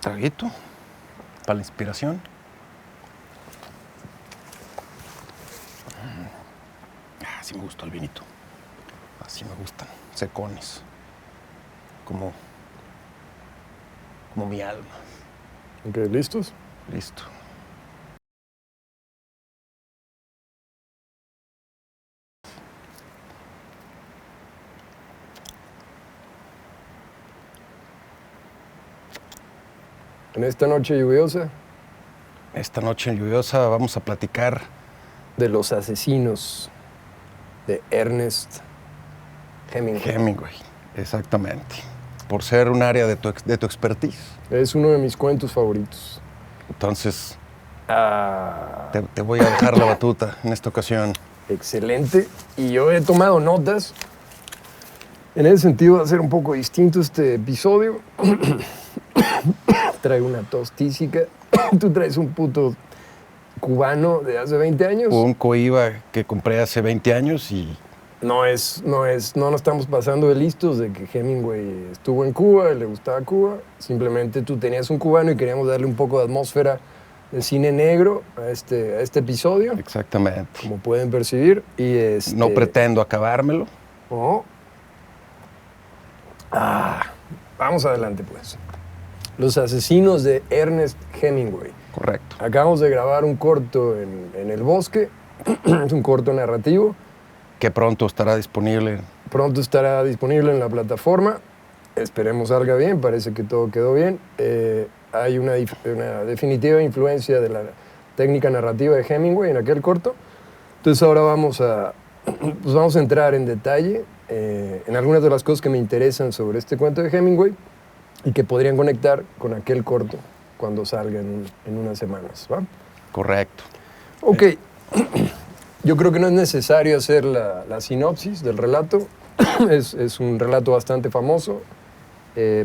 Traguito para la inspiración. Así me gustó el vinito. Así me gustan, secones. Como mi alma. Ok, ¿listos? Listo. En esta noche lluviosa, Esta noche lluviosa vamos a platicar de los asesinos de Ernest Hemingway. Hemingway. Exactamente. Por ser un área de tu expertise. Es uno de mis cuentos favoritos. Entonces, Ah, te voy a dejar la batuta en esta ocasión. excelente. Y yo he tomado notas. En ese sentido va a ser un poco distinto este episodio. Traigo una tos tísica. Tú traes un puto cubano de hace 20 años. Un coiba que compré hace 20 años y No nos estamos pasando de listos de que Hemingway estuvo en Cuba y le gustaba Cuba. Simplemente tú tenías un cubano y queríamos darle un poco de atmósfera de cine negro a este episodio, exactamente. como pueden percibir. Y No pretendo acabármelo. Oh. Vamos adelante, pues. Los asesinos de Ernest Hemingway. Correcto. Acabamos de grabar un corto en el bosque. Es un corto narrativo. Que pronto estará disponible. Pronto estará disponible en la plataforma. Esperemos salga bien, parece que todo quedó bien. Hay una definitiva influencia de la técnica narrativa de Hemingway en aquel corto. Entonces ahora vamos a entrar en detalle en algunas de las cosas que me interesan sobre este cuento de Hemingway y que podrían conectar con aquel corto cuando salga en unas semanas, ¿va? Correcto. Ok. Yo creo que no es necesario hacer la sinopsis del relato. Es un relato bastante famoso.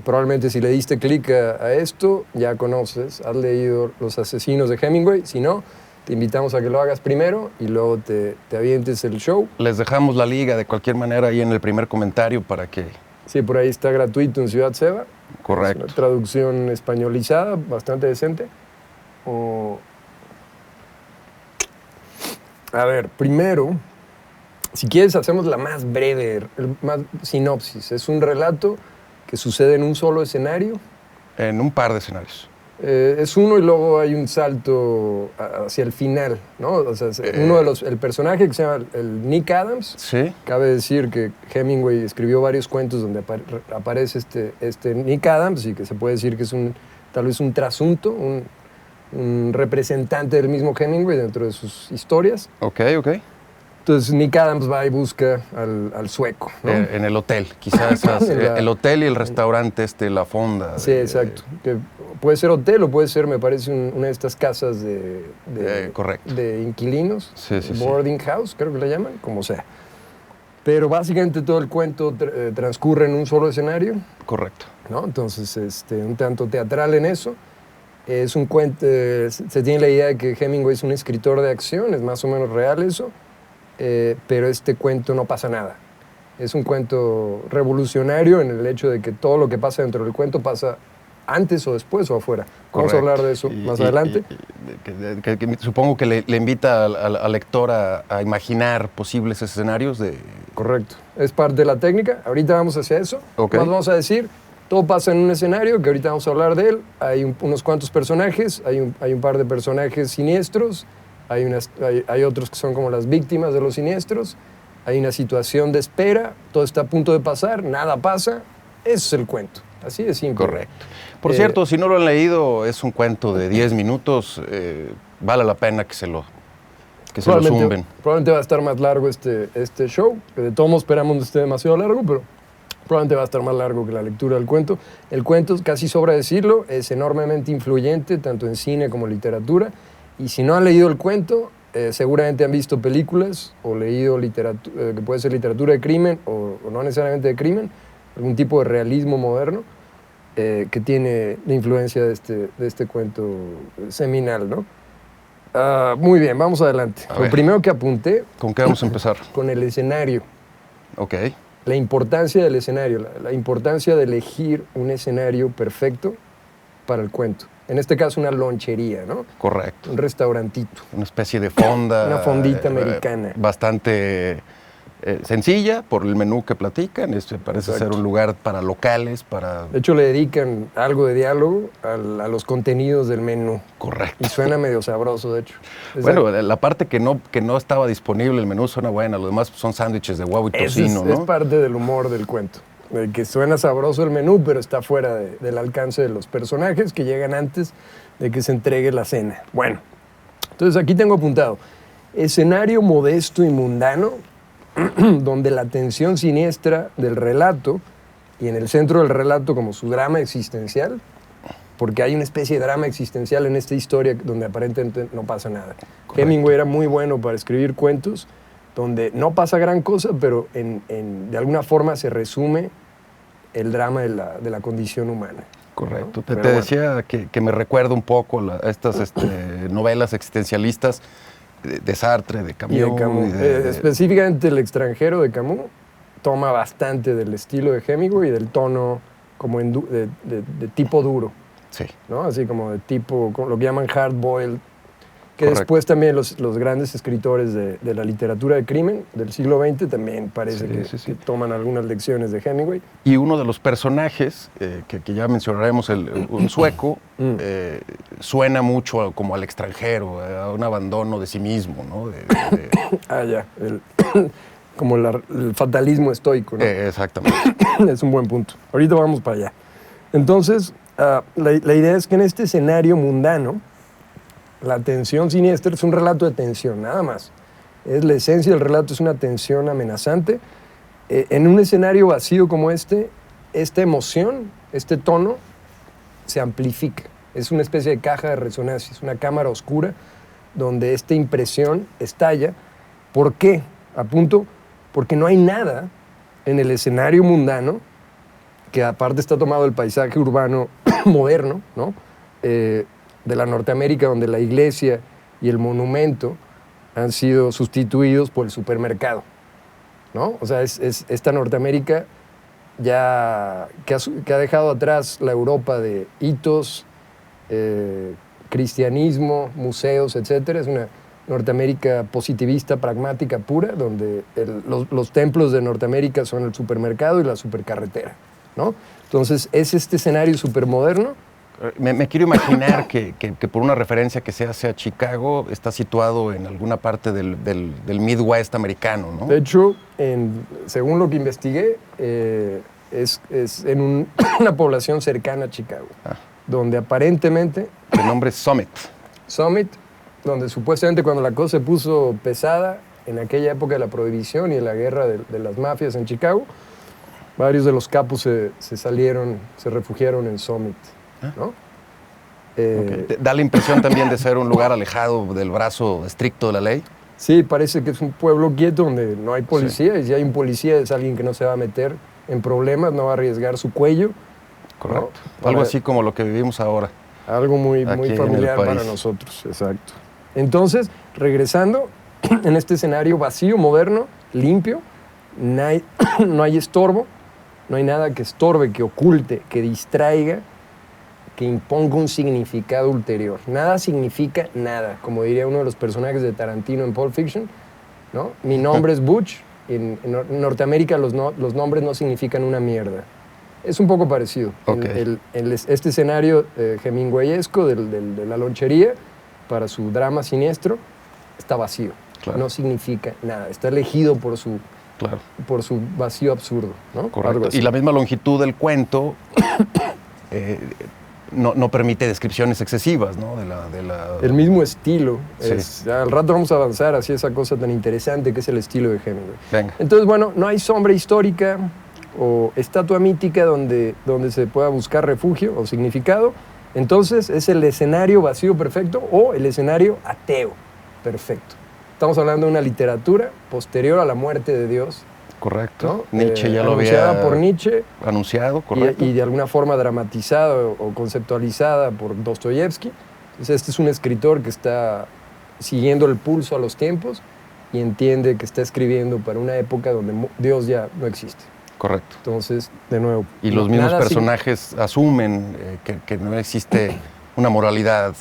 Probablemente si le diste clic a esto, ya conoces, has leído Los asesinos de Hemingway. Si no, te invitamos a que lo hagas primero y luego te avientes el show. Les dejamos la liga de cualquier manera ahí en el primer comentario para que... Sí, por ahí está gratuito en Ciudad Seba. Correcto. Es una traducción españolizada, bastante decente. A ver, primero, si quieres, hacemos la más breve, más sinopsis. Es un relato que sucede en un solo escenario. En un par de escenarios. Es uno y luego hay un salto hacia el final, ¿no? O sea, el personaje que se llama el Nick Adams. Sí. Cabe decir que Hemingway escribió varios cuentos donde aparece este Nick Adams y que se puede decir que es tal vez un trasunto, un representante del mismo Hemingway dentro de sus historias. Ok. Entonces Nick Adams va y busca al sueco, ¿no? En el hotel, quizás el hotel y el restaurante La Fonda. Sí, exacto. Que puede ser hotel o puede ser, me parece, una de estas casas correcto. de inquilinos. Sí. Boarding house, creo que le llaman, como sea. Pero básicamente todo el cuento transcurre en un solo escenario. Correcto. ¿No? Entonces, un tanto teatral en eso. Es un cuento, se tiene la idea de que Hemingway es un escritor de acción, es más o menos real eso. Pero este cuento no pasa nada. Es un cuento revolucionario en el hecho de que todo lo que pasa dentro del cuento pasa antes o después o afuera. Vamos a hablar de eso más adelante. Que supongo que le invita al lector a imaginar posibles escenarios de... Correcto. Es parte de la técnica. Ahorita vamos hacia eso. Okay. Más vamos a decir, todo pasa en un escenario que ahorita vamos a hablar de él. Hay unos cuantos personajes, hay un par de personajes siniestros. Hay otros que son como las víctimas de los siniestros. Hay una situación de espera, todo está a punto de pasar, nada pasa. Eso es el cuento, así de simple. Correcto. Por cierto, si no lo han leído, es un cuento de 10 minutos. Vale la pena que se lo zumben. Probablemente va a estar más largo este show. De todos modos esperamos no esté demasiado largo, pero probablemente va a estar más largo que la lectura del cuento. El cuento, casi sobra decirlo, es enormemente influyente, tanto en cine como en literatura. Y si no han leído el cuento, seguramente han visto películas o leído literatura, que puede ser literatura de crimen o no necesariamente de crimen, algún tipo de realismo moderno que tiene la influencia de este cuento seminal, ¿no? Muy bien, vamos adelante. Lo primero que apunté... ¿Con qué vamos a empezar? Con el escenario. Ok. La importancia del escenario, la importancia de elegir un escenario perfecto para el cuento. En este caso, una lonchería, ¿no? Correcto. Un restaurantito. Una especie de fonda. Una fondita americana. Bastante sencilla por el menú que platican. Parece ser un lugar para locales, para... De hecho, le dedican algo de diálogo a los contenidos del menú. Correcto. Y suena medio sabroso, de hecho. Bueno, la parte que no estaba disponible, el menú suena buena. Lo demás son sándwiches de huevo y tocino, ¿no? Es parte del humor del cuento. De que suena sabroso el menú, pero está fuera del alcance de los personajes que llegan antes de que se entregue la cena. Bueno, entonces aquí tengo apuntado. Escenario modesto y mundano, donde la tensión siniestra del relato, y en el centro del relato como su drama existencial, porque hay una especie de drama existencial en esta historia donde aparentemente no pasa nada. Correcto. Hemingway era muy bueno para escribir cuentos donde no pasa gran cosa, pero de alguna forma se resume el drama de la condición humana. Correcto. ¿No? Te decía que me recuerda un poco a estas novelas existencialistas de Sartre, de Camus. Y de Camus. Específicamente El extranjero de Camus toma bastante del estilo de Hemingway y del tono como de tipo duro. Sí. ¿No? Así como de tipo, como lo que llaman hard-boiled, que correcto. Después también los grandes escritores de la literatura de crimen del siglo XX también parece que toman algunas lecciones de Hemingway. Y uno de los personajes, que ya mencionaremos, un sueco, suena mucho como al extranjero, a un abandono de sí mismo, ¿no? Como el fatalismo estoico, ¿no? Exactamente. Es un buen punto. Ahorita vamos para allá. Entonces, la idea es que en este escenario mundano, la tensión siniestra es un relato de tensión, nada más. Es la esencia del relato, es una tensión amenazante. En un escenario vacío como esta emoción, este tono, se amplifica. Es una especie de caja de resonancia, es una cámara oscura donde esta impresión estalla. ¿Por qué? Apunto, porque no hay nada en el escenario mundano, que aparte está tomado del paisaje urbano moderno, ¿no? De la Norteamérica, donde la iglesia y el monumento han sido sustituidos por el supermercado, ¿no? O sea, es esta Norteamérica ya que ha dejado atrás la Europa de hitos, cristianismo, museos, etcétera. Es una Norteamérica positivista, pragmática, pura, donde los templos de Norteamérica son el supermercado y la supercarretera, ¿no? Entonces, es este escenario supermoderno. Me quiero imaginar que por una referencia que se hace a Chicago, está situado en alguna parte del Midwest americano, ¿no? De hecho, según lo que investigué, es en una población cercana a Chicago, donde aparentemente... El nombre es Summit. Summit, donde supuestamente cuando la cosa se puso pesada, en aquella época de la prohibición y de la guerra de las mafias en Chicago, varios de los capos se refugiaron en Summit. ¿No? Okay. ¿Da la impresión también de ser un lugar alejado del brazo estricto de la ley? Sí, parece que es un pueblo quieto donde no hay policía, sí. Y si hay un policía es alguien que no se va a meter en problemas, no va a arriesgar su cuello. Correcto. ¿No? Algo así como lo que vivimos ahora. Algo muy familiar para nosotros, exacto. Entonces, regresando, en este escenario vacío, moderno, limpio, no hay estorbo, no hay nada que estorbe, que oculte, que distraiga, que imponga un significado ulterior. Nada significa nada, como diría uno de los personajes de Tarantino en Pulp Fiction, ¿no? Mi nombre es Butch, en Norteamérica los nombres no significan una mierda. Es un poco parecido. Okay. Este escenario hemingwayesco de la lonchería, para su drama siniestro, está vacío. Claro. No significa nada. Está elegido por su vacío absurdo, ¿no? Correcto. Y la misma longitud del cuento no permite descripciones excesivas, ¿no? El mismo estilo. Sí. Al rato vamos a avanzar hacia esa cosa tan interesante que es el estilo de Hemingway. Venga. Entonces, bueno, no hay sombra histórica o estatua mítica donde se pueda buscar refugio o significado. Entonces, es el escenario vacío perfecto o el escenario ateo perfecto. Estamos hablando de una literatura posterior a la muerte de Dios. Correcto. ¿No? Nietzsche ya lo anunciada por Nietzsche. Anunciado, correcto. Y de alguna forma dramatizada o conceptualizada por Dostoyevsky. Entonces, este es un escritor que está siguiendo el pulso a los tiempos y entiende que está escribiendo para una época donde Dios ya no existe. Correcto. Entonces, de nuevo. Y los mismos nada personajes asumen que no existe una moralidad.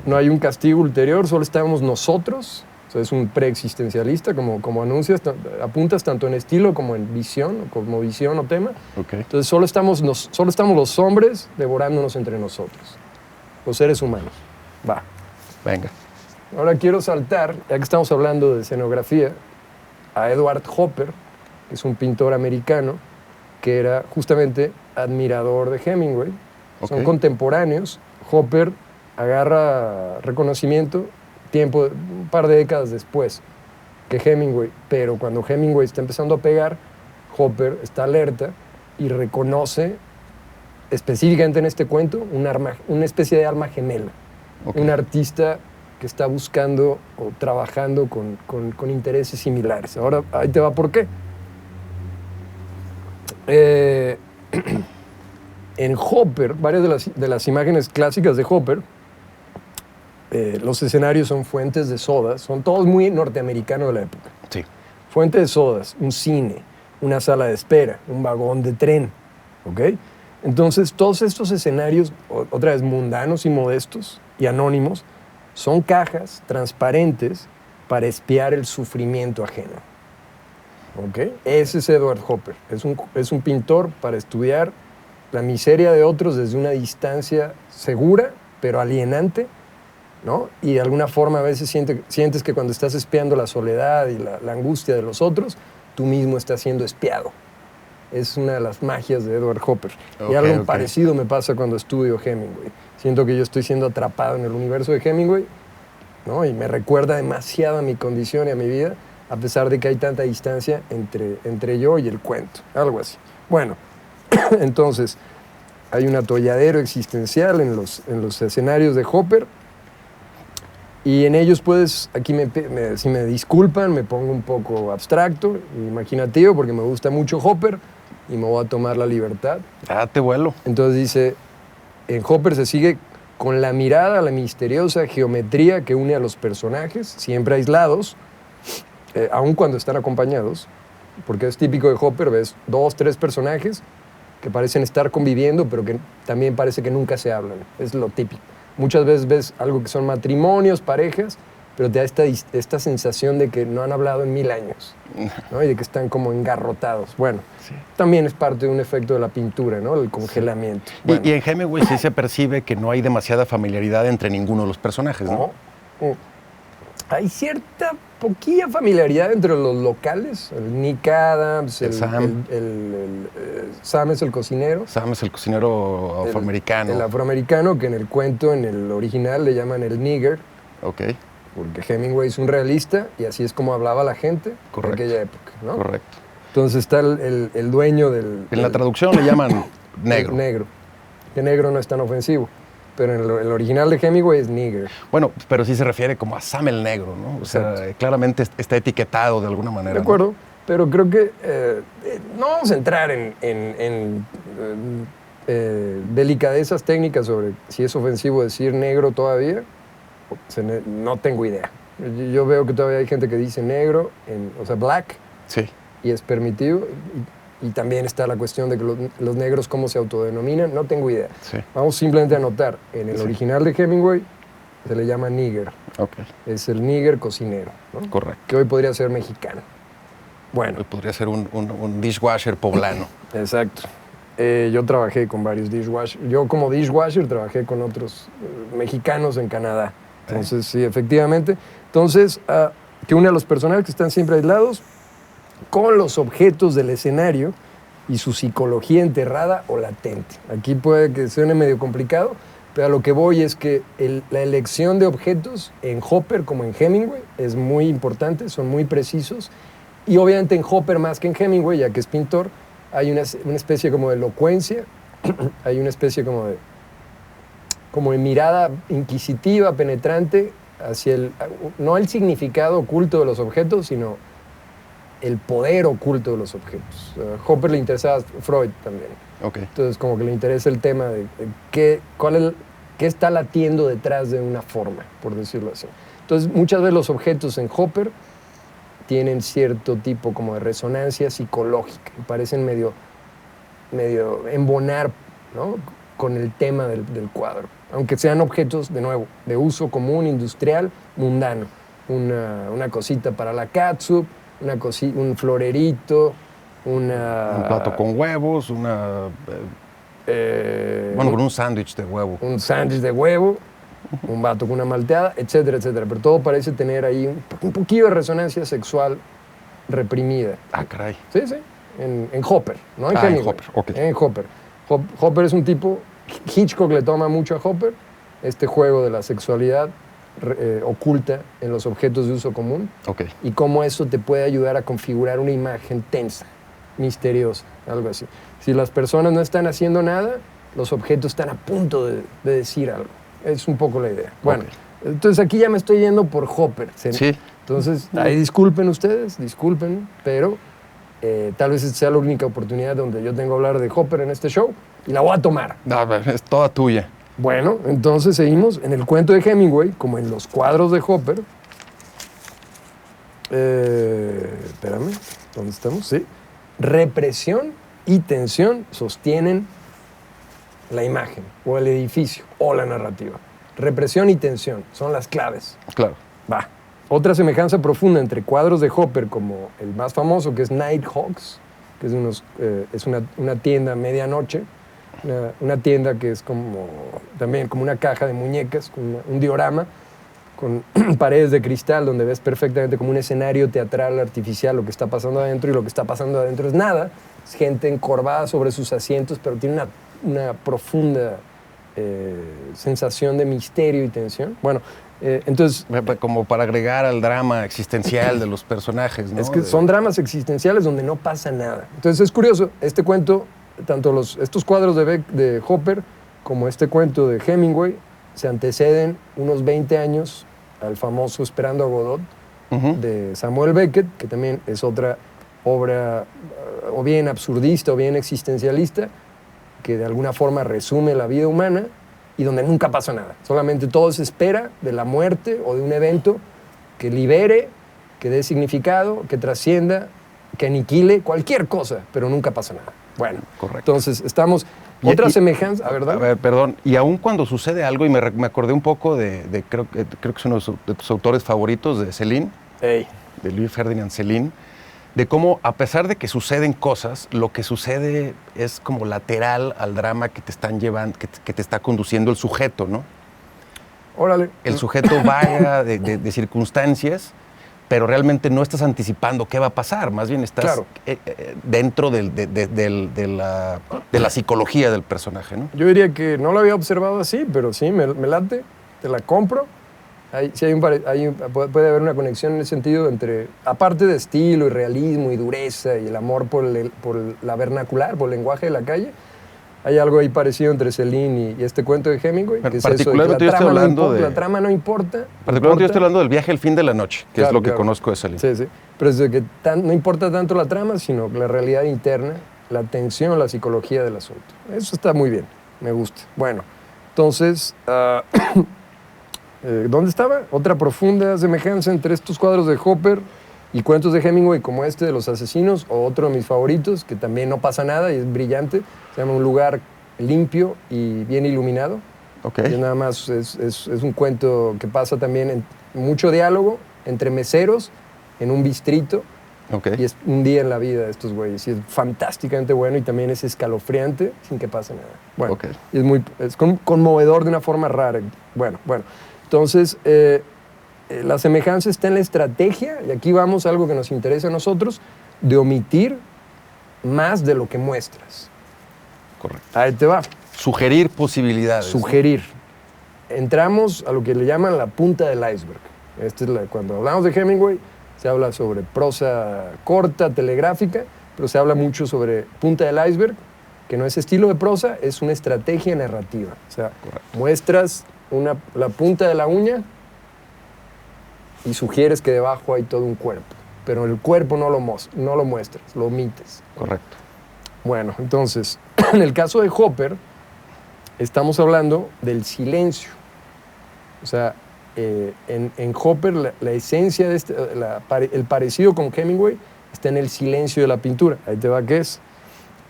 No hay un castigo ulterior, solo estamos nosotros. O sea, es un preexistencialista, como anuncias, apuntas tanto en estilo como en visión, como visión o tema. Okay. Entonces, solo estamos los hombres devorándonos entre nosotros, los seres humanos. Va. Venga. Ahora quiero saltar, ya que estamos hablando de escenografía, a Edward Hopper, que es un pintor americano que era justamente admirador de Hemingway. Okay. Son contemporáneos. Hopper agarra reconocimiento un par de décadas después que Hemingway, pero cuando Hemingway está empezando a pegar, Hopper está alerta y reconoce específicamente en este cuento una especie de alma gemela. Okay. Un artista que está buscando o trabajando con intereses similares. Ahora, ahí te va por qué. En Hopper, varias de las imágenes clásicas de Hopper, los escenarios son fuentes de sodas, son todos muy norteamericanos de la época. Sí. Fuente de sodas, un cine, una sala de espera, un vagón de tren, ¿ok? Entonces, todos estos escenarios, otra vez mundanos y modestos y anónimos, son cajas transparentes para espiar el sufrimiento ajeno. ¿Ok? Ese es Edward Hopper. Es un pintor para estudiar la miseria de otros desde una distancia segura, pero alienante, ¿no? Y de alguna forma a veces sientes que cuando estás espiando la soledad y la angustia de los otros, tú mismo estás siendo espiado. Es una de las magias de Edward Hopper. Y algo parecido me pasa cuando estudio Hemingway. Siento que yo estoy siendo atrapado en el universo de Hemingway, ¿no? Y me recuerda demasiado a mi condición y a mi vida, a pesar de que hay tanta distancia entre yo y el cuento. Algo así. Bueno, entonces, hay un atolladero existencial en los escenarios de Hopper. Y en ellos, pues, aquí si me disculpan, me pongo un poco abstracto, imaginativo, porque me gusta mucho Hopper y me voy a tomar la libertad. Date vuelo. Entonces dice, en Hopper se sigue con la mirada a la misteriosa geometría que une a los personajes, siempre aislados, aun cuando están acompañados, porque es típico de Hopper, ves 2, 3 personajes que parecen estar conviviendo, pero que también parece que nunca se hablan. Es lo típico. Muchas veces ves algo que son matrimonios, parejas, pero te da esta sensación de que no han hablado en 1000 años, ¿no? Y de que están como engarrotados. Bueno, sí. También es parte de un efecto de la pintura, ¿no? El congelamiento. Sí. Bueno. Y en Hemingway sí se percibe que no hay demasiada familiaridad entre ninguno de los personajes, ¿no? Hay cierta poquilla familiaridad entre los locales. El Nick Adams, Sam. Sam es el cocinero. Sam es el cocinero afroamericano. El afroamericano, que en el cuento, en el original, le llaman el nigger. Ok. Porque Hemingway es un realista y así es como hablaba la gente en aquella época, ¿no? Correcto. Entonces está el dueño del... En la traducción le llaman negro. Negro. Que negro no es tan ofensivo. Pero en el original de Hemingway es nigger. Bueno, pero sí se refiere como a Sam el negro, ¿no? O sea, claramente está etiquetado de alguna manera. De acuerdo, ¿no? Pero creo que no vamos a entrar en delicadezas técnicas sobre si es ofensivo decir negro todavía. No tengo idea. Yo veo que todavía hay gente que dice negro, o sea, black, sí, y es permitido. Y también está la cuestión de que los negros cómo se autodenominan, no tengo idea. Sí. Vamos simplemente a anotar, en el original de Hemingway se le llama nigger. Okay. Es el nigger cocinero, ¿no? Correcto. Que hoy podría ser mexicano. Bueno. Hoy podría ser un dishwasher poblano. Exacto. Yo trabajé con varios dishwashers. Yo como dishwasher trabajé con otros mexicanos en Canadá. Entonces, sí, efectivamente. Entonces, que une a los personajes que están siempre aislados con los objetos del escenario y su psicología enterrada o latente. Aquí puede que suene medio complicado, pero a lo que voy es que la elección de objetos en Hopper como en Hemingway es muy importante, son muy precisos, y obviamente en Hopper más que en Hemingway, ya que es pintor, hay una especie como de elocuencia, hay una especie como de mirada inquisitiva, penetrante, hacia no el significado oculto de los objetos, sino el poder oculto de los objetos. Hopper le interesaba Freud también. Okay. Entonces, como que le interesa el tema de qué está latiendo detrás de una forma, por decirlo así. Entonces, muchas veces los objetos en Hopper tienen cierto tipo como de resonancia psicológica y parecen medio embonar, ¿no?, con el tema del cuadro, aunque sean objetos, de nuevo, de uso común, industrial, mundano. Una cosita para la catsup, un florerito, Un plato con huevos, con un sándwich de huevo. Un sándwich de huevo, un vato con una malteada, etcétera, etcétera. Pero todo parece tener ahí un poquillo de resonancia sexual reprimida. Ah, caray. Sí, sí, en Hopper, no en Hemingway. En Hopper, ok. En Hopper. Hopper es un tipo, Hitchcock le toma mucho a Hopper, este juego de la sexualidad oculta en los objetos de uso común, Okay. y cómo eso te puede ayudar a configurar una imagen tensa, misteriosa, algo así. Si las personas no están haciendo nada, los objetos están a punto de decir algo. Es un poco la idea. Bueno, entonces aquí ya me estoy yendo por Hopper. Sí. Entonces, ahí disculpen ustedes, pero tal vez esta sea la única oportunidad donde yo tengo que hablar de Hopper en este show y la voy a tomar. No, es toda tuya. Bueno, entonces seguimos en el cuento de Hemingway, como en los cuadros de Hopper. Espérame, ¿dónde estamos? Sí. Represión y tensión sostienen la imagen, o el edificio, o la narrativa. Represión y tensión son las claves. Claro. Va. Otra semejanza profunda entre cuadros de Hopper, como el más famoso, que es Nighthawks, que es una tienda a medianoche, una tienda que es también como una caja de muñecas, con un diorama, con paredes de cristal donde ves perfectamente como un escenario teatral artificial lo que está pasando adentro, y lo que está pasando adentro es nada. Es gente encorvada sobre sus asientos, pero tiene una profunda sensación de misterio y tensión. Bueno, entonces... Como para agregar al drama existencial de los personajes, ¿no? Es que son dramas existenciales donde no pasa nada. Entonces es curioso, este cuento, tanto estos cuadros de Hopper como este cuento de Hemingway se anteceden unos 20 años al famoso Esperando a Godot, de Samuel Beckett, que también es otra obra o bien absurdista o bien existencialista, que de alguna forma resume la vida humana y donde nunca pasa nada. Solamente todo se espera de la muerte o de un evento que libere, que dé significado, que trascienda, que aniquile cualquier cosa, pero nunca pasa nada. Bueno, correcto. Entonces estamos... Otra semejanza, ¿verdad? A ver, perdón. Y aún cuando sucede algo, y me acordé un poco creo que es uno de tus autores favoritos, de Céline, de Louis Ferdinand Céline, de cómo, a pesar de que suceden cosas, lo que sucede es como lateral al drama que te están llevando, que te está conduciendo el sujeto, ¿no? Órale. El sujeto vaga de circunstancias, pero realmente no estás anticipando qué va a pasar, más bien estás dentro de la psicología del personaje, ¿no? Yo diría que no lo había observado así, pero sí, me late, te la compro. Puede haber una conexión en ese sentido entre, aparte de estilo y realismo y dureza y el amor por la vernacular, por el lenguaje de la calle, hay algo ahí parecido entre Céline y este cuento de Hemingway, que es eso de que la trama no importa. Particularmente yo estoy hablando del Viaje al fin de la noche, que es lo que conozco de Céline. Sí, sí. Pero es de que no importa tanto la trama, sino la realidad interna, la tensión, la psicología del asunto. Eso está muy bien, me gusta. Bueno, entonces, ¿dónde estaba? Otra profunda semejanza entre estos cuadros de Hopper y cuentos de Hemingway, como este de los asesinos, o otro de mis favoritos, que también no pasa nada y es brillante. Se llama Un lugar limpio y bien iluminado. Okay. Y nada más es un cuento que pasa también en mucho diálogo entre meseros en un bistrito. Okay. Y es un día en la vida de estos güeyes. Y es fantásticamente bueno y también es escalofriante sin que pase nada. Bueno, y es conmovedor de una forma rara. Bueno. Entonces, la semejanza está en la estrategia, y aquí vamos a algo que nos interesa a nosotros, de omitir más de lo que muestras. Correcto. Ahí te va. Sugerir posibilidades. Sugerir. Entramos a lo que le llaman la punta del iceberg. Cuando hablamos de Hemingway, se habla sobre prosa corta, telegráfica, pero se habla mucho sobre punta del iceberg, que no es estilo de prosa, es una estrategia narrativa. O sea, muestras la punta de la uña y sugieres que debajo hay todo un cuerpo, pero el cuerpo no lo muestras, lo omites. Correcto. Bueno, entonces, en el caso de Hopper, estamos hablando del silencio. O sea, en Hopper la esencia de el parecido con Hemingway está en el silencio de la pintura. Ahí te va, ¿qué es?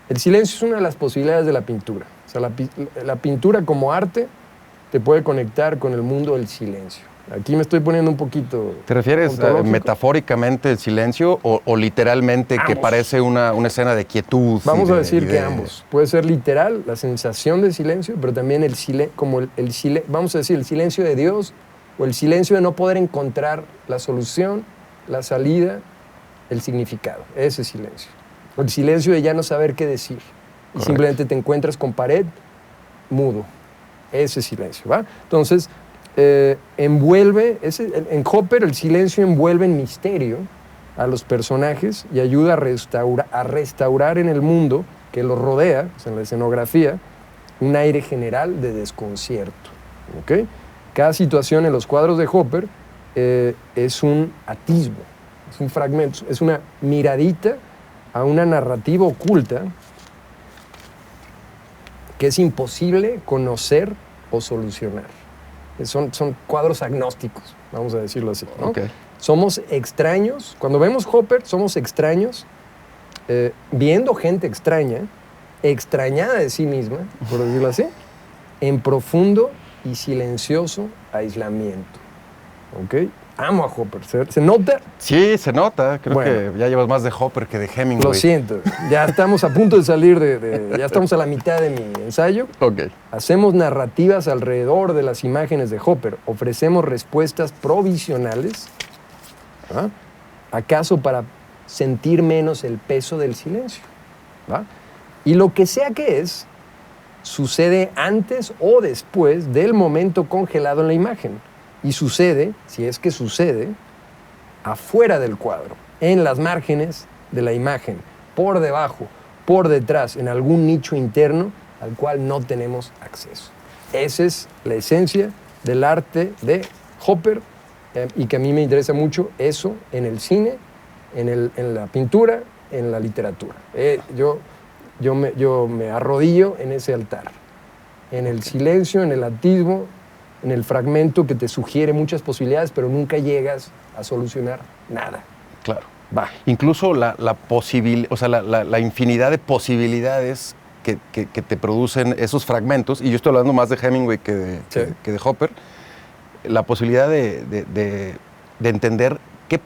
El silencio es una de las posibilidades de la pintura. O sea, la pintura como arte te puede conectar con el mundo del silencio. Aquí me estoy poniendo un poquito... ¿Te refieres metafóricamente el silencio o literalmente ambos? Que parece una escena de quietud. Vamos a decir que ambos. Puede ser literal, la sensación de silencio, pero también vamos a decir el silencio de Dios o el silencio de no poder encontrar la solución, la salida, el significado. Ese silencio. O el silencio de ya no saber qué decir. Y simplemente te encuentras con pared, mudo. Ese silencio, ¿va? Entonces... en Hopper el silencio envuelve en misterio a los personajes y ayuda a restaurar en el mundo que los rodea, o sea, en la escenografía, un aire general de desconcierto. ¿Okay? Cada situación en los cuadros de Hopper es un atisbo, es un fragmento, es una miradita a una narrativa oculta que es imposible conocer o solucionar. Son cuadros agnósticos, vamos a decirlo así, ¿no? Okay. Somos extraños, cuando vemos Hopper, somos extraños, viendo gente extraña, extrañada de sí misma, por decirlo así, en profundo y silencioso aislamiento. ¿Ok? Amo a Hopper. ¿Se nota? Sí, se nota. Creo que ya llevas más de Hopper que de Hemingway. Lo siento. Ya estamos a punto de salir ya estamos a la mitad de mi ensayo. Okay. Hacemos narrativas alrededor de las imágenes de Hopper. Ofrecemos respuestas provisionales. ¿Ah? ¿Acaso para sentir menos el peso del silencio? ¿Va? Y lo que sea que es, sucede antes o después del momento congelado en la imagen. Y sucede, si es que sucede, afuera del cuadro, en las márgenes de la imagen, por debajo, por detrás, en algún nicho interno al cual no tenemos acceso. Esa es la esencia del arte de Hopper y que a mí me interesa mucho eso en el cine, en la pintura, en la literatura. Yo me arrodillo en ese altar, en el silencio, en el atisbo, en el fragmento que te sugiere muchas posibilidades, pero nunca llegas a solucionar nada. Claro. Va. Incluso la infinidad de posibilidades que te producen esos fragmentos, y yo estoy hablando más de Hemingway que de Hopper, la posibilidad de entender qué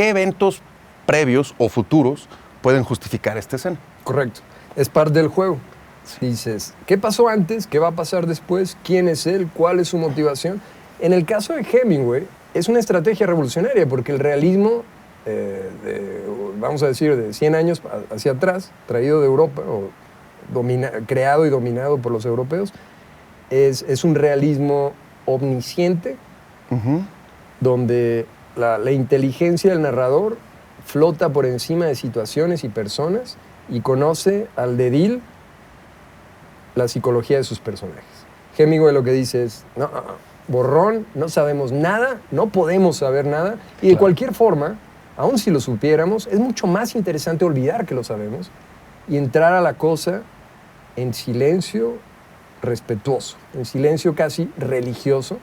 eventos previos o futuros pueden justificar esta escena. Correcto. Es parte del juego. Dices, ¿qué pasó antes? ¿Qué va a pasar después? ¿Quién es él? ¿Cuál es su motivación? En el caso de Hemingway, es una estrategia revolucionaria porque el realismo, vamos a decir, de 100 años hacia atrás, traído de Europa, o creado y dominado por los europeos, es un realismo omnisciente, donde la inteligencia del narrador flota por encima de situaciones y personas y conoce al dedil la psicología de sus personajes. Hemingway lo que dice es, no, borrón, no sabemos nada, no podemos saber nada, y de cualquier forma, aun si lo supiéramos, es mucho más interesante olvidar que lo sabemos y entrar a la cosa en silencio respetuoso, en silencio casi religioso,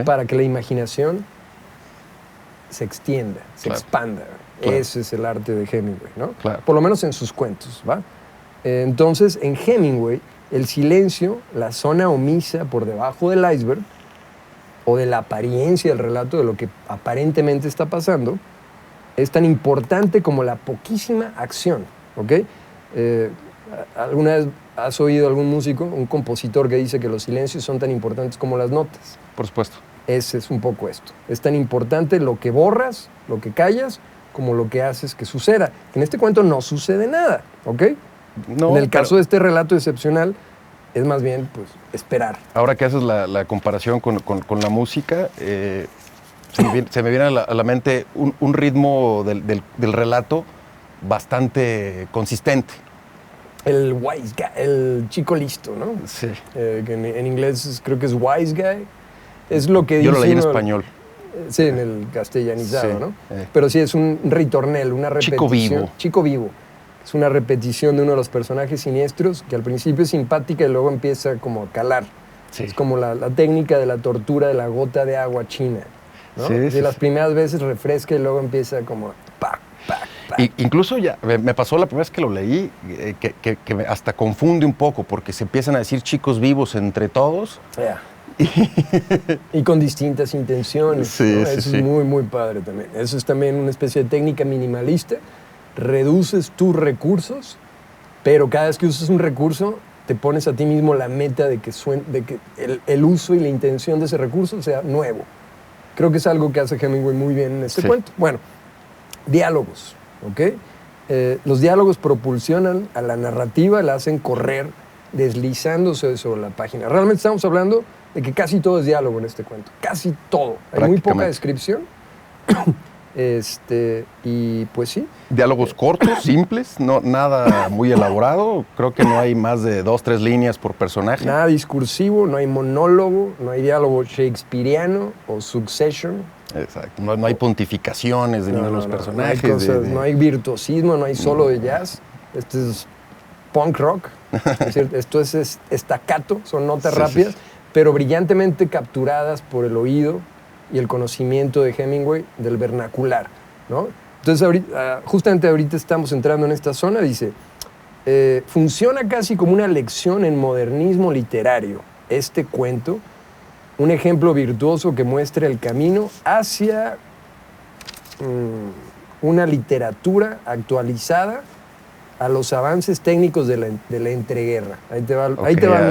para que la imaginación se extienda, se expanda. Claro. Ese es el arte de Hemingway, ¿no? Claro. Por lo menos en sus cuentos, ¿va? Entonces, en Hemingway, el silencio, la zona omisa por debajo del iceberg, o de la apariencia del relato de lo que aparentemente está pasando, es tan importante como la poquísima acción, ¿ok? ¿Alguna vez has oído algún músico, un compositor que dice que los silencios son tan importantes como las notas? Por supuesto. Ese es un poco esto. Es tan importante lo que borras, lo que callas, como lo que haces que suceda. En este cuento no sucede nada, ¿ok? No, en el caso de este relato excepcional, es más bien pues, esperar. Ahora que haces la comparación con la música, se me viene a la mente un ritmo del relato bastante consistente. El wise guy, el chico listo, ¿no? Sí. Que en inglés creo que es wise guy. Es lo que dice. Yo lo leí en español. Sí, en el castellanizado, sí, ¿no? Pero sí, es un ritornel, una repetición. Chico vivo. Chico vivo. Es una repetición de uno de los personajes siniestros que al principio es simpática y luego empieza como a calar. Sí. Es como la técnica de la tortura de la gota de agua china, ¿no? Las primeras veces refresca y luego empieza como ¡pac! Incluso ya me pasó la primera vez que lo leí, que hasta confunde un poco, porque se empiezan a decir chicos vivos entre todos. Yeah. Y con distintas intenciones. Sí, ¿no? sí, Eso es muy, muy padre también. Eso es también una especie de técnica minimalista. Reduces tus recursos, pero cada vez que usas un recurso, te pones a ti mismo la meta de que el uso y la intención de ese recurso sea nuevo. Creo que es algo que hace Hemingway muy bien en este cuento. Bueno, diálogos, ¿ok? Los diálogos propulsionan a la narrativa, la hacen correr deslizándose sobre la página. Realmente estamos hablando de que casi todo es diálogo en este cuento. Casi todo. Hay muy poca descripción. Y pues sí. Diálogos cortos, simples, no, nada muy elaborado. Creo que no hay más de 2, 3 líneas por personaje. Nada discursivo, no hay monólogo, no hay diálogo shakespeariano o succession. Exacto. No hay pontificaciones de ninguno de los personajes. No hay cosas, no hay virtuosismo, no hay solo de jazz. Este es punk rock. Es decir, esto es staccato, son notas rápidas, pero brillantemente capturadas por el oído y el conocimiento de Hemingway del vernacular, ¿no? Entonces, justamente ahorita estamos entrando en esta zona, dice, funciona casi como una lección en modernismo literario. Este cuento, un ejemplo virtuoso que muestra el camino hacia una literatura actualizada a los avances técnicos de la entreguerra. Ahí te va, ahí te va mi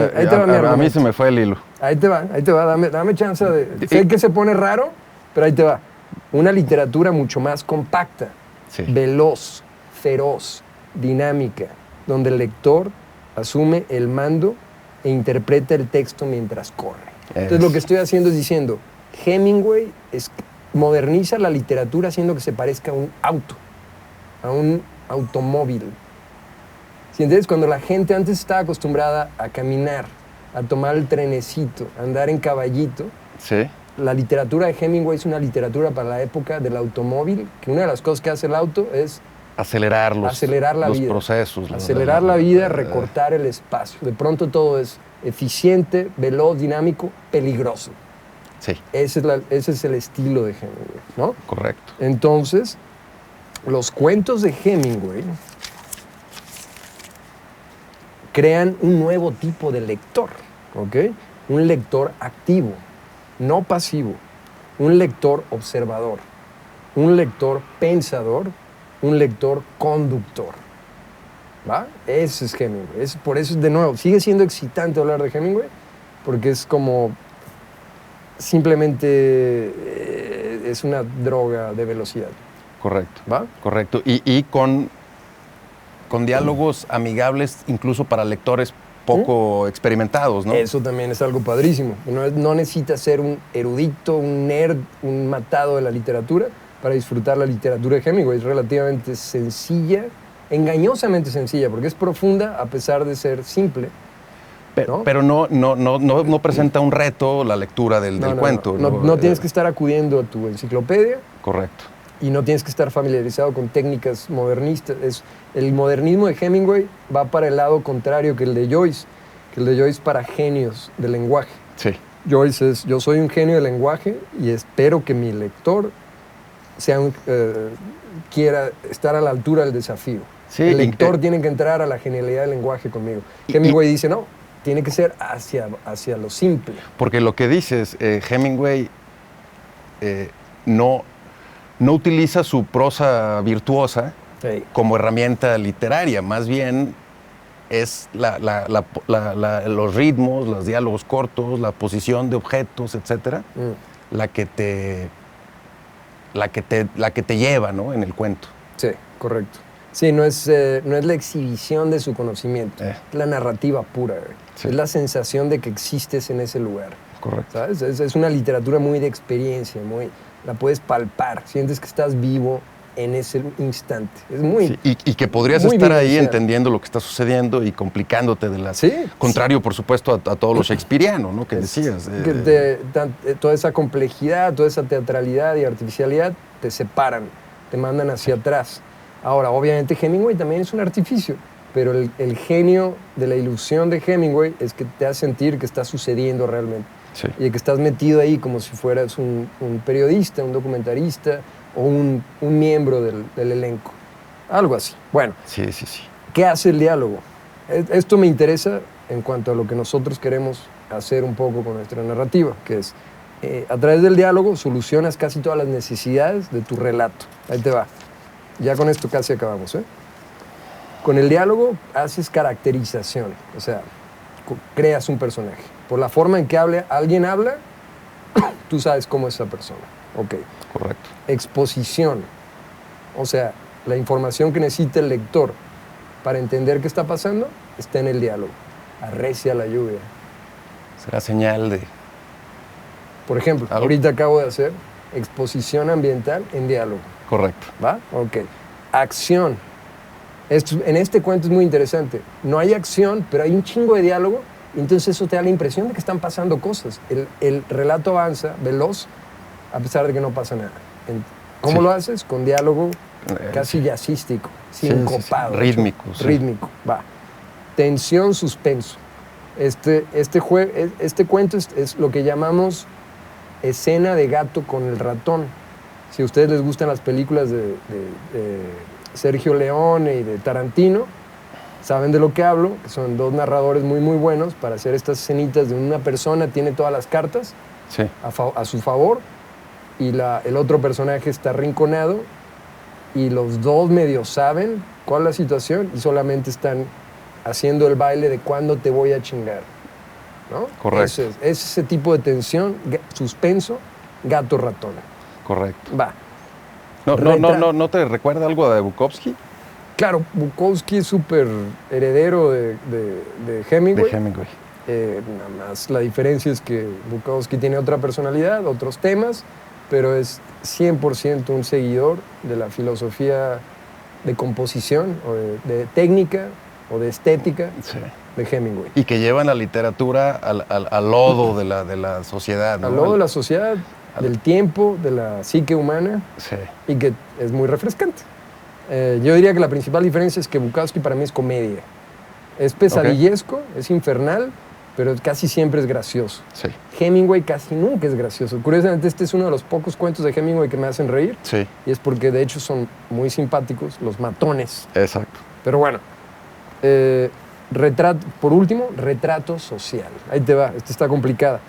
argumento. A mí se me fue el hilo. Ahí te va, dame chance de... Sé que se pone raro, pero ahí te va. Una literatura mucho más compacta, veloz, feroz, dinámica, donde el lector asume el mando e interpreta el texto mientras corre. Entonces lo que estoy haciendo es diciendo, Hemingway moderniza la literatura haciendo que se parezca a un auto, a un automóvil. ¿Sí entiendes? Cuando la gente antes estaba acostumbrada a caminar, a tomar el trenecito, a andar en caballito, la literatura de Hemingway es una literatura para la época del automóvil, que una de las cosas que hace el auto es acelerar los vida, procesos. Acelerar la vida, recortar el espacio. De pronto todo es eficiente, veloz, dinámico, peligroso. Sí. Ese es el estilo de Hemingway, ¿no? Correcto. Entonces, los cuentos de Hemingway crean un nuevo tipo de lector, ¿ok? Un lector activo, no pasivo, un lector observador, un lector pensador, un lector conductor, ¿va? Ese es Hemingway. Por eso, de nuevo, sigue siendo excitante hablar de Hemingway, porque es como simplemente es una droga de velocidad. Correcto. ¿Va? Correcto. Y con diálogos amigables incluso para lectores poco experimentados, ¿no? Eso también es algo padrísimo. No necesitas ser un erudito, un nerd, un matado de la literatura para disfrutar la literatura de Hemingway. Es relativamente sencilla, engañosamente sencilla, porque es profunda a pesar de ser simple. Pero no presenta un reto la lectura del cuento. No tienes que estar acudiendo a tu enciclopedia. Correcto. Y no tienes que estar familiarizado con técnicas modernistas. El modernismo de Hemingway va para el lado contrario que el de Joyce, para genios del lenguaje. Sí. Joyce es, yo soy un genio del lenguaje y espero que mi lector quiera estar a la altura del desafío. Sí, el lector tiene que entrar a la genialidad del lenguaje conmigo. Hemingway dice, no, tiene que ser hacia lo simple. Porque lo que dices, Hemingway no utiliza su prosa virtuosa como herramienta literaria, más bien es los ritmos, los diálogos cortos, la posición de objetos, etcétera, la que te lleva, ¿no? En el cuento. Sí, correcto. Sí, no es la exhibición de su conocimiento, es la narrativa pura, sí. Es la sensación de que existes en ese lugar. Correcto. ¿Sabes? Es una literatura muy de experiencia, la puedes palpar, sientes que estás vivo en ese instante. Es muy sí, y que podrías estar ahí entendiendo lo que está sucediendo y complicándote de la... Sí. Contrario, por supuesto, a todo lo shakespeariano, ¿no? Que decías. Toda esa complejidad, toda esa teatralidad y artificialidad te separan, te mandan hacia atrás. Ahora, obviamente, Hemingway también es un artificio. pero el genio de la ilusión de Hemingway es que te hace sentir que está sucediendo realmente. Sí. Y que estás metido ahí como si fueras un periodista, un documentarista o un miembro del elenco. Algo así. Bueno, Sí. ¿qué hace el diálogo? Esto me interesa en cuanto a lo que nosotros queremos hacer un poco con nuestra narrativa, que es, a través del diálogo solucionas casi todas las necesidades de tu relato. Ahí te va. Ya con esto casi acabamos, ¿eh? Con el diálogo haces caracterización, o sea, creas un personaje. Por la forma en que alguien habla, tú sabes cómo es esa persona. Ok. Correcto. Exposición, o sea, la información que necesita el lector para entender qué está pasando está en el diálogo. Arrecia la lluvia. Será señal de... Por ejemplo, ahorita acabo de hacer exposición ambiental en diálogo. Correcto. ¿Va? Ok. Acción. En este cuento es muy interesante. No hay acción, pero hay un chingo de diálogo, y entonces eso te da la impresión de que están pasando cosas. El relato avanza veloz, a pesar de que no pasa nada. ¿Cómo lo haces? Con diálogo casi jazzístico, sincopado. Rítmico. Rítmico, va. Tensión, suspenso. Este cuento es lo que llamamos escena de gato con el ratón. Si a ustedes les gustan las películas de Sergio Leone y de Tarantino, saben de lo que hablo, que son dos narradores muy, muy buenos para hacer estas escenitas de una persona tiene todas las cartas a su favor y el otro personaje está arrinconado y los dos medio saben cuál es la situación y solamente están haciendo el baile de cuándo te voy a chingar, ¿no? Correcto. Es ese tipo de tensión, suspenso, gato-ratón. Correcto. Va. ¿No te recuerda algo de Bukowski? Claro, Bukowski es súper heredero de Hemingway. De Hemingway. Nada más la diferencia es que Bukowski tiene otra personalidad, otros temas, pero es 100% un seguidor de la filosofía de composición, o de técnica, o de estética de Hemingway. Y que llevan la literatura al lodo de la sociedad, ¿no? Al lodo de la sociedad, del tiempo, de la psique humana, y que es muy refrescante. Yo diría que la principal diferencia es que Bukowski para mí es comedia. Es pesadillesco, es infernal, pero casi siempre es gracioso. Sí. Hemingway casi nunca es gracioso. Curiosamente, este es uno de los pocos cuentos de Hemingway que me hacen reír. Sí. Y es porque, de hecho, son muy simpáticos los matones. Exacto. Pero bueno, por último, retrato social. Ahí te va, esta está complicada.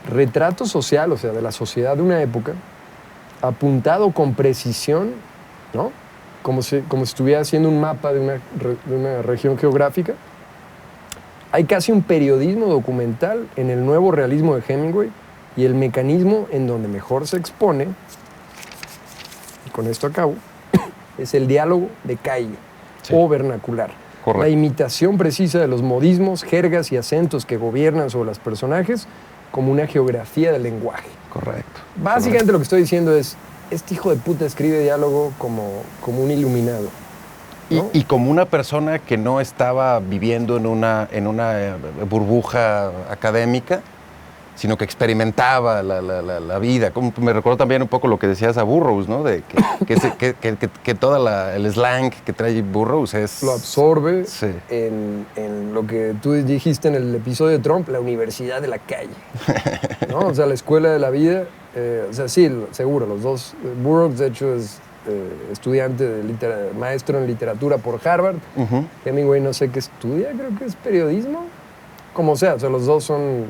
Retrato social, o sea, de la sociedad de una época, apuntado con precisión, ¿no? Como si estuviera haciendo un mapa de una región geográfica. Hay casi un periodismo documental en el nuevo realismo de Hemingway y el mecanismo en donde mejor se expone, y con esto acabo, es el diálogo de calle o vernacular. Correcto. La imitación precisa de los modismos, jergas y acentos que gobiernan sobre los personajes como una geografía del lenguaje. Correcto. Básicamente lo que estoy diciendo es, este hijo de puta escribe diálogo como un iluminado, ¿no? Y como una persona que no estaba viviendo en una burbuja académica, sino que experimentaba la vida. Como me recuerdo también un poco lo que decías a Burroughs, ¿no? De que todo el slang que trae Burroughs es... Lo absorbe Sí. en lo que tú dijiste en el episodio de Trump, la universidad de la calle, ¿no? O sea, la escuela de la vida. O sea, sí, seguro, los dos. Burroughs, de hecho, es estudiante maestro en literatura por Harvard. Uh-huh. Hemingway no sé qué estudia, creo que es periodismo. Como sea, o sea, los dos son,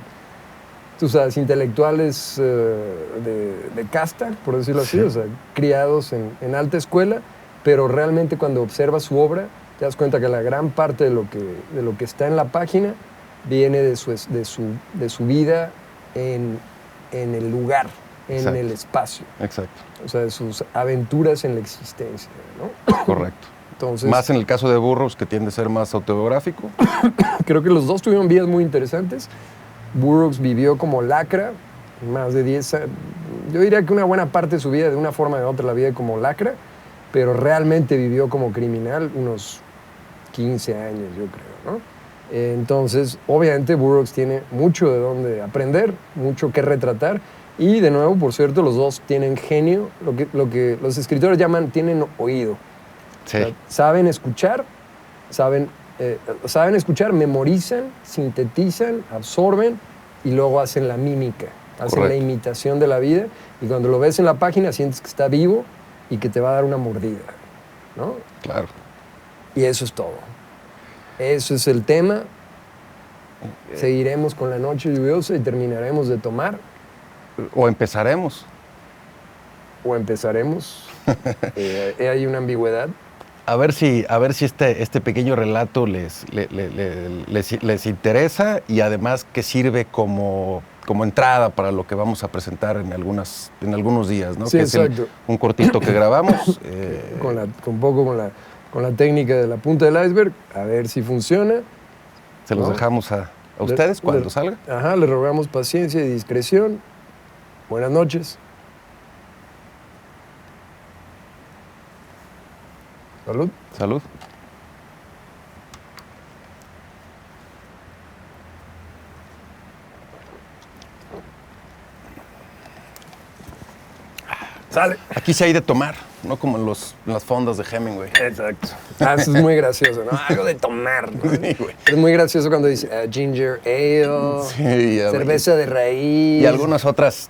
tú sabes, intelectuales de casta, por decirlo así, o sea, criados en alta escuela, pero realmente cuando observas su obra te das cuenta que la gran parte de lo que está en la página viene de su vida en el lugar, en el espacio. Exacto. O sea, de sus aventuras en la existencia, ¿no? Correcto. Entonces, Más en el caso de Burroughs, que tiende a ser más autobiográfico. creo que los dos tuvieron vidas muy interesantes. Burroughs vivió como lacra, más de 10 años. Yo diría que una buena parte de su vida, de una forma o de otra, la vive como lacra, pero realmente vivió como criminal unos 15 años, yo creo, ¿no? Entonces, obviamente, Burroughs tiene mucho de dónde aprender, mucho que retratar. Y, de nuevo, por cierto, los dos tienen genio, lo que los escritores tienen oído. Sí. O sea, saben escuchar saben escuchar, memorizan, sintetizan, absorben y luego hacen la mímica, hacen Correcto. la imitación de la vida y cuando lo ves en la página sientes que está vivo y que te va a dar una mordida, ¿no? Claro. Y eso es todo. Eso es el tema. Seguiremos con la noche lluviosa y terminaremos de tomar O empezaremos. o empezaremos. Hay una ambigüedad. A ver si este pequeño relato les interesa y además que sirve como entrada para lo que vamos a presentar en algunos días, ¿no? Sí, que es exacto. un cortito que grabamos. Con la técnica de la punta del iceberg, a ver si funciona. Se los ¿no? dejamos a ustedes cuando salga. Ajá, les rogamos paciencia y discreción. Buenas noches. Salud. Salud. Sale. Aquí sí hay de tomar, no como en las fondas de Hemingway. Exacto. Eso es muy gracioso, ¿no? Algo de tomar, ¿no? Sí, güey. Es muy gracioso cuando dice ginger ale, Sí, cerveza de raíz. Y algunas otras